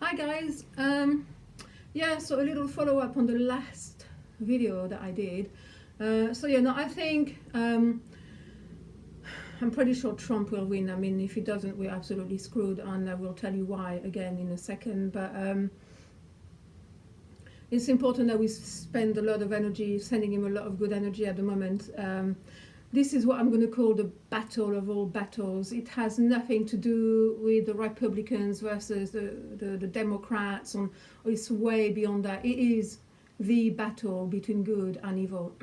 Hi guys. Yeah, so a little follow up on the last video that I did. I think I'm pretty sure Trump will win. I mean, if he doesn't, we're absolutely screwed, and I will tell you why again in a second. But it's important that we spend a lot of energy sending him a lot of good energy at the moment. This is what I'm going to call the battle of all battles. It has nothing to do with the Republicans versus the Democrats, or it's way beyond that. It is the battle between good and evil.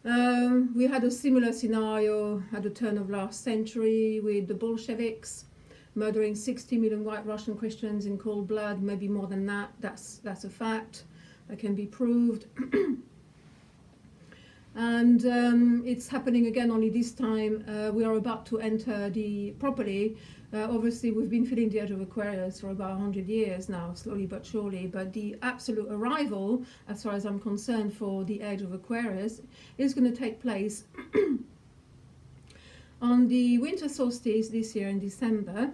We had a similar scenario at the turn of last century with the Bolsheviks murdering 60 million white Russian Christians in cold blood, maybe more than that. That's a fact that can be proved. And it's happening again, only this time we are about to enter properly. Obviously, we've been feeling the age of Aquarius for about 100 years now, slowly but surely. But the absolute arrival, as far as I'm concerned, for the age of Aquarius is going to take place on the winter solstice this year in December,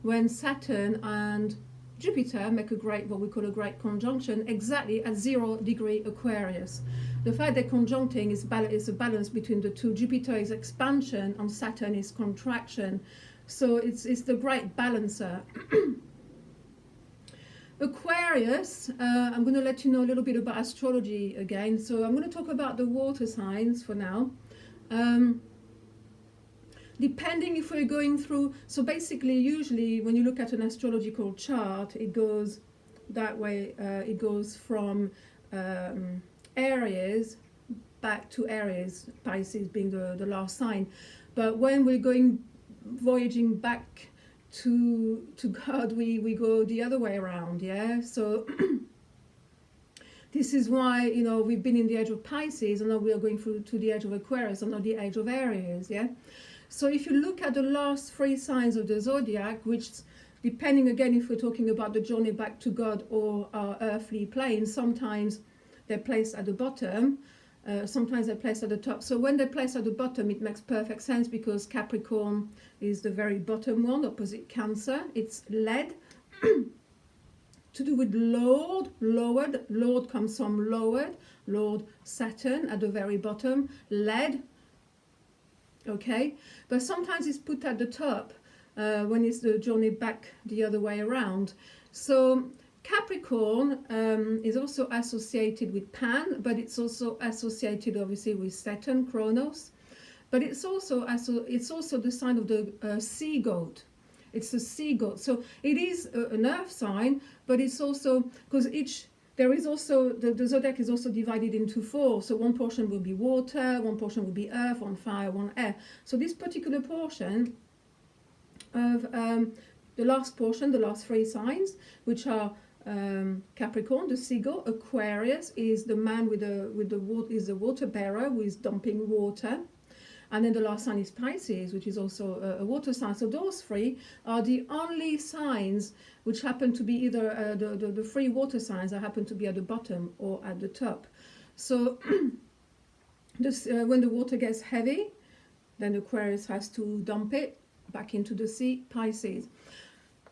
when Saturn and Jupiter make what we call a great conjunction, exactly at 0 degree Aquarius. The fact they're conjuncting is a balance between the two. Jupiter is expansion and Saturn is contraction. So it's the great balancer. Aquarius, I'm going to let you know a little bit about astrology again. So I'm going to talk about the water signs for now. Depending if we're going through, so basically usually when you look at an astrological chart, it goes that way. It goes from Aries back to Aries, Pisces being the last sign. But when we're voyaging back to God, we go the other way around, yeah? So this is why, we've been in the age of Pisces, and now we are going through to the age of Aquarius, and now the age of Aries, yeah? So if you look at the last 3 signs of the zodiac, which, depending again if we're talking about the journey back to God or our earthly plane, sometimes they're placed at the bottom, sometimes they're placed at the top. So when they're placed at the bottom, it makes perfect sense, because Capricorn is the very bottom one, opposite Cancer. It's lead, to do with Lord, lowered. Lord comes from lowered, Lord Saturn at the very bottom, lead. Okay, but sometimes it's put at the top when it's the journey back the other way around. So Capricorn is also associated with Pan, but it's also associated obviously with Saturn, Kronos. But it's also the sign of the sea goat. It's the sea goat. So it is an earth sign, but it's also, because there is also, the zodiac is also divided into 4. So one portion will be water, one portion will be earth, one fire, one air. So this particular portion of the last 3 signs, which are Capricorn, the seagull. Aquarius is the man with the water, is the water bearer who is dumping water. And then the last sign is Pisces, which is also a water sign. So those 3 are the only signs which happen to be either the 3 water signs that happen to be at the bottom or at the top. So when the water gets heavy, then Aquarius has to dump it back into the sea, Pisces.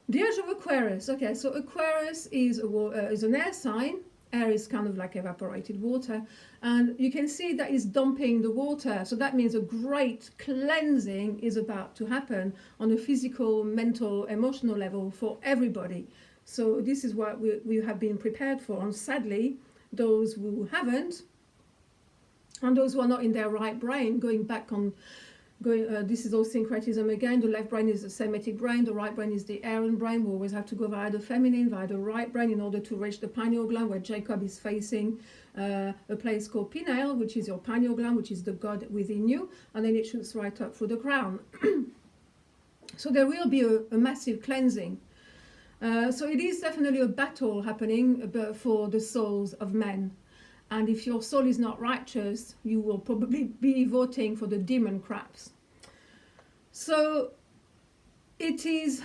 The age of Aquarius. Okay, so Aquarius is an air sign. Air is kind of like evaporated water, and you can see that it's dumping the water. So that means a great cleansing is about to happen on a physical, mental, emotional level for everybody. So this is what we have been prepared for, and sadly those who haven't, and those who are not in their right brain, this is all syncretism again. The left brain is the Semitic brain, the right brain is the Aryan brain. We always have to go via the feminine, via the right brain, in order to reach the pineal gland, where Jacob is facing a place called pineal, which is your pineal gland, which is the God within you, and then it shoots right up through the crown. So there will be a massive cleansing. So it is definitely a battle happening for the souls of men. And if your soul is not righteous, you will probably be voting for the demon craps. So it is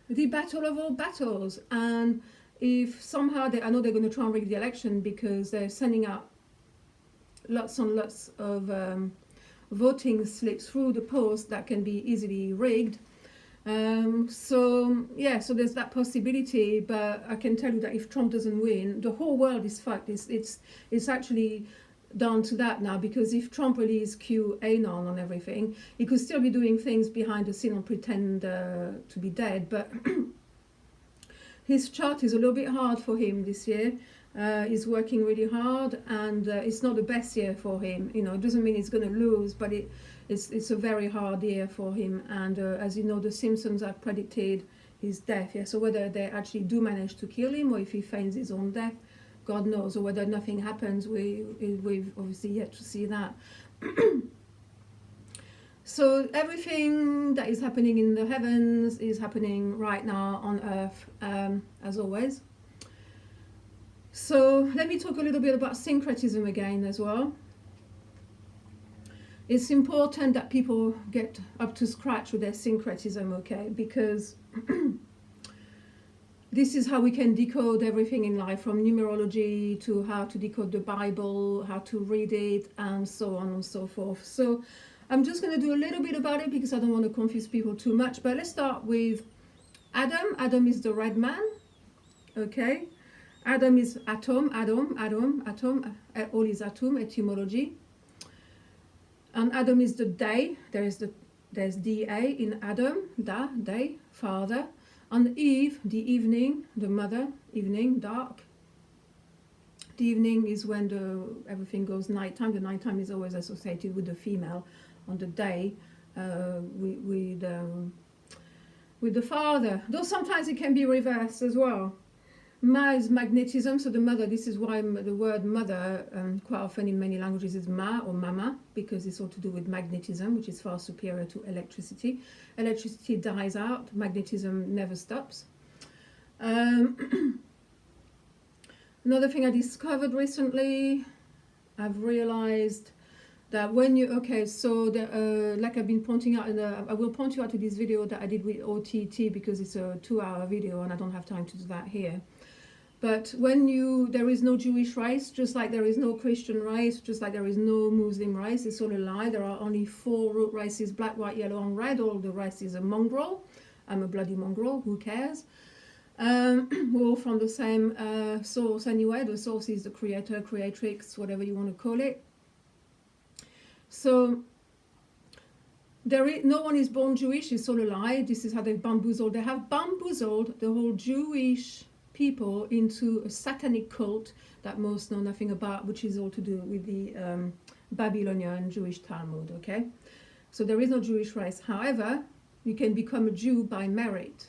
the battle of all battles. And if somehow I know they're going to try and rig the election, because they're sending out lots and lots of voting slips through the post that can be easily rigged. So yeah, so there's that possibility, but I can tell you that if Trump doesn't win, the whole world is fucked. It's actually down to that now, because if Trump really is QAnon on everything, he could still be doing things behind the scene and pretend to be dead, but his chart is a little bit hard for him this year. He's working really hard, and it's not the best year for him. You know, it doesn't mean he's going to lose, but it's a very hard year for him. And as you know, the Simpsons have predicted his death. Yeah, so whether they actually do manage to kill him, or if he feigns his own death, God knows, or whether nothing happens, we've obviously yet to see that. So everything that is happening in the heavens is happening right now on earth, as always. So let me talk a little bit about syncretism again as well. It's important that people get up to scratch with their syncretism, okay, because this is how we can decode everything in life, from numerology to how to decode the Bible, how to read it, and so on and so forth. So I'm just going to do a little bit about it because I don't want to confuse people too much. But let's start with Adam. Adam is the red man, okay? Adam is atom, all is atom, etymology. And Adam is the day. There's DA in Adam, day, father. And Eve, the evening, the mother, evening, dark. The evening is when everything goes nighttime. The nighttime is always associated with the female. On the day, with the father. Though sometimes it can be reversed as well. Ma is magnetism, so the mother, this is why the word mother quite often in many languages is ma or mama, because it's all to do with magnetism, which is far superior to electricity. Electricity dies out, magnetism never stops. Another thing I discovered recently, I've realized that when you, okay, so like I've been pointing out, and I will point you out to this video that I did with OTT, because it's a 2-hour video and I don't have time to do that here. But when there is no Jewish race, just like there is no Christian race, just like there is no Muslim race, it's all a lie. There are only 4 root races: black, white, yellow, and red. All the rest is a mongrel. I'm a bloody mongrel, who cares? We're all from the same source anyway. The source is the creator, creatrix, whatever you want to call it. So no one is born Jewish, it's all a lie. This is how they have bamboozled the whole Jewish people into a satanic cult that most know nothing about, which is all to do with the Babylonian Jewish Talmud, okay? So there is no Jewish race. However, you can become a Jew by merit.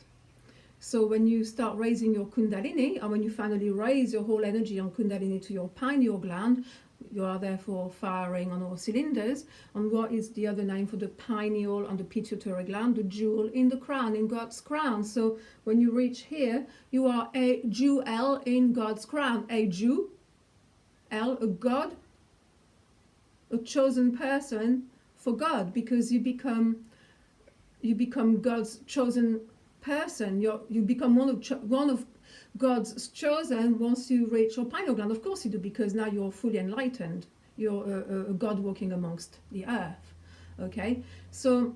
So when you start raising your Kundalini, and when you finally raise your whole energy on Kundalini to your pineal gland, you are therefore firing on all cylinders. And what is the other name for the pineal and the pituitary gland? The jewel in the crown, in God's crown. So when you reach here, you are a jewel in God's crown. A Jew, a God, a chosen person for God, because you become God's chosen person. You become one of God's chosen once you reach your pineal gland. Of course you do, because now you're fully enlightened. You're a God walking amongst the earth. Okay, so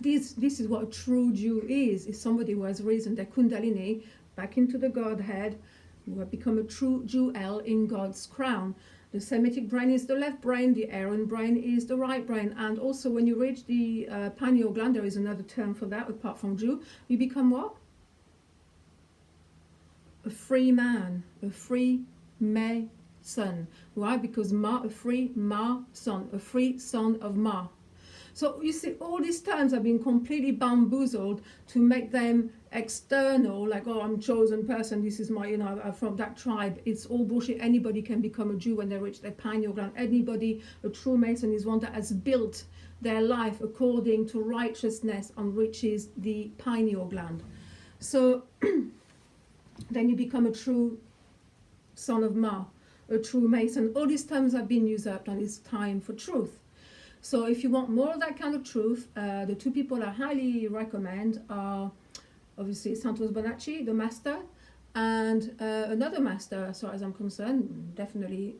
this is what a true Jew is somebody who has risen their Kundalini back into the Godhead, who have become a true jewel in God's crown. The Semitic brain is the left brain, the Aaron brain is the right brain. And also when you reach the pineal gland, there is another term for that apart from Jew, you become what? A free man, a free Mason. Why? Because Ma, a free Ma-son, a free son of Ma. So you see, all these terms have been completely bamboozled to make them external, like, oh, I'm a chosen person, this is my, I'm from that tribe. It's all bullshit. Anybody can become a Jew when they reach their pineal gland. Anybody, a true Mason, is one that has built their life according to righteousness and reaches the pineal gland. So then you become a true son of Ma, a true Mason. All these terms have been usurped, and it's time for truth. So if you want more of that kind of truth, the 2 people I highly recommend are obviously Santos Bonacci, the master, and another master, as far as I'm concerned, definitely,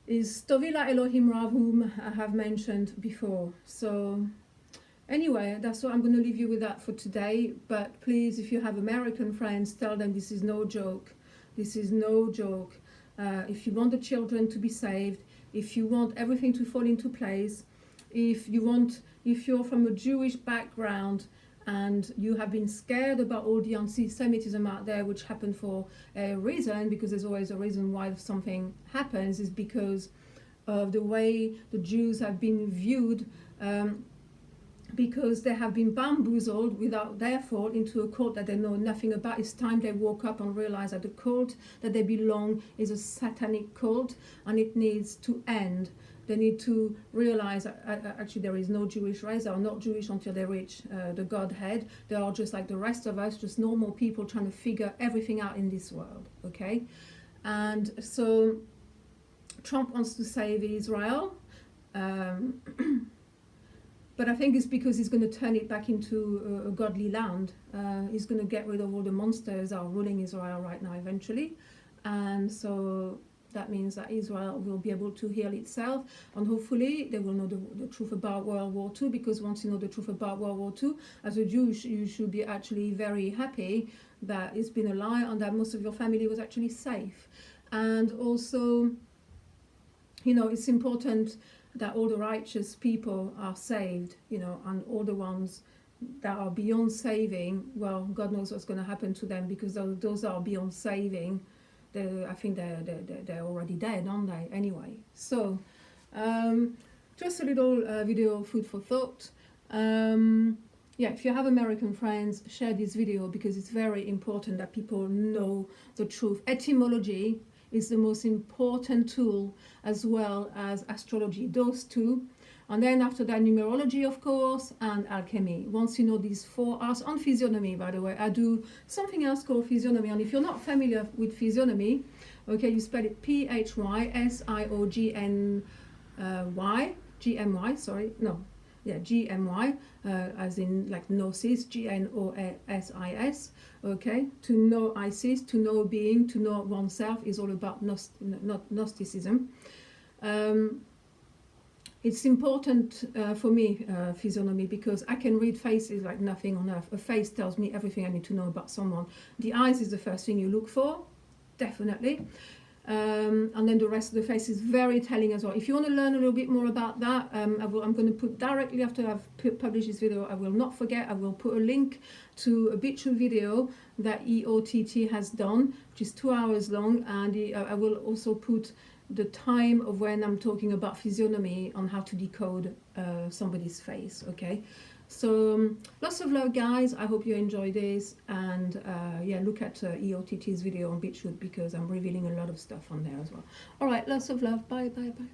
is Tovila Elohim Rav, whom I have mentioned before. So Anyway, that's what I'm going to leave you with that for today. But please, if you have American friends, tell them this is no joke. This is no joke. If you want the children to be saved, if you want everything to fall into place, if you're from a Jewish background and you have been scared about all the anti-Semitism out there, which happened for a reason, because there's always a reason why something happens, is because of the way the Jews have been viewed, because they have been bamboozled without their fault into a cult that they know nothing about. It's time they woke up and realized that the cult that they belong is a satanic cult and it needs to end. They need to realize that actually there is no Jewish race. They are not Jewish until they reach the Godhead. They are just like the rest of us, just normal people trying to figure everything out in this world, okay? And so Trump wants to save Israel. But I think it's because he's going to turn it back into a godly land. He's going to get rid of all the monsters that are ruling Israel right now eventually. And so that means that Israel will be able to heal itself. And hopefully they will know the truth about World War II, because once you know the truth about World War II, as a Jew, you should be actually very happy that it's been a lie and that most of your family was actually safe. And also, you know, it's important that all the righteous people are saved, you know, and all the ones that are beyond saving, well, God knows what's going to happen to them, because those that are beyond saving, I think they're already dead, aren't they? Anyway, so just a little video food for thought. Yeah, if you have American friends, share this video, because it's very important that people know the truth. Etymology is the most important tool, as well as astrology, those two. And then after that, numerology, of course, and alchemy. Once you know these 4 arts, and physiognomy, by the way, I do something else called physiognomy. And if you're not familiar with physiognomy, okay, you spell it P-H-Y-S-I-O-G-N-Y, G-M-Y, sorry, no, yeah, G-M-Y, as in like gnosis, G-N-O-S-I-S, okay? To know Isis, to know being, to know oneself is all about Gnosticism. It's important for me, physiognomy, because I can read faces like nothing on earth. A face tells me everything I need to know about someone. The eyes is the first thing you look for, definitely. And then the rest of the face is very telling as well. If you want to learn a little bit more about that, I'm going to put directly after I've published this video, I will not forget, I will put a link to a BitChute video that EOTT has done, which is 2 hours long, and I will also put the time of when I'm talking about physiognomy on how to decode somebody's face, okay? So lots of love, guys. I hope you enjoy this, and yeah, look at EOTT's video on BitChute, because I'm revealing a lot of stuff on there as well. All right, lots of love. Bye, bye, bye.